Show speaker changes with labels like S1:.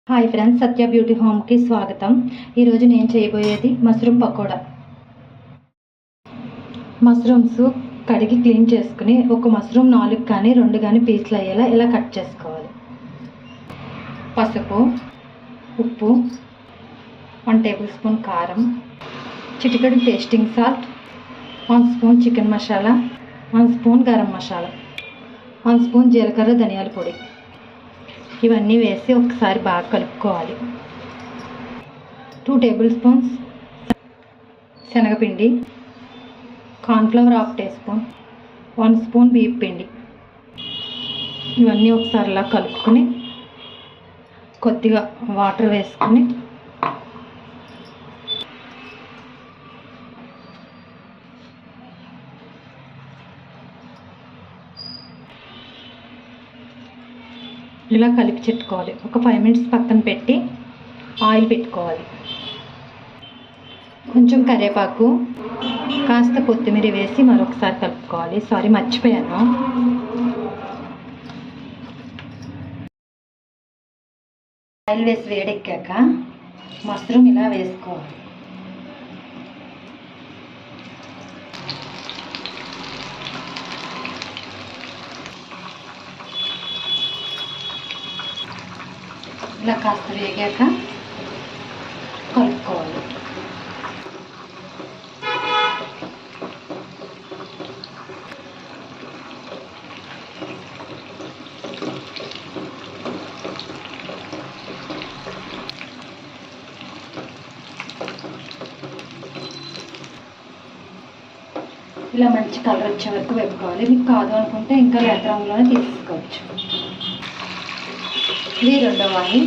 S1: Hi friends, సత్య beauty హోమ్కి స్వాగతం. ఈరోజు నేను చేయబోయేది మష్రూమ్ పకోడా. మష్రూమ్స్ కడిగి క్లీన్ చేసుకుని ఒక మష్రూమ్ 4 కానీ 2 కానీ పీసులు అయ్యేలా ఇలా కట్ చేసుకోవాలి. పసుపు, ఉప్పు, 1 టేబుల్ స్పూన్ కారం, చిటికెడు tasting salt, 1 spoon chicken masala, 1 spoon garam masala, 1 spoon జీలకర్ర ధనియాల పొడి. ఇవన్నీ వేసి ఒకసారి బాగా కలుపుకోవాలి. 2 టేబుల్ స్పూన్స్ శనగపిండి, కార్న్ఫ్లవర్ 1/2 టీ స్పూన్, 1 స్పూన్ బియ్యం పిండి. ఇవన్నీ ఒకసారిలా కలుపుకొని కొద్దిగా వాటర్ వేసుకొని ఇలా కలిపి చెట్టుకోవాలి. ఒక 5 మినిట్స్ పక్కన పెట్టి ఆయిల్ పెట్టుకోవాలి. కొంచెం కరివేపాకు, కాస్త కొత్తిమీర వేసి మరొకసారి కలుపుకోవాలి. సారీ, మర్చిపోయాను. ఆయిల్ వేసి వేడెక్కాక మష్రూమ్ ఇలా వేసుకోవాలి. ఇలా కాస్త వేగాక కలుపుకోవాలి. ఇలా మంచి కలర్ వచ్చే వరకు వేపుకోవాలి. మీకు కాదు అనుకుంటే ఇంకా లేత రంగులోనే తీసుకోవచ్చు. ఇది రెండవ ఆయిల్.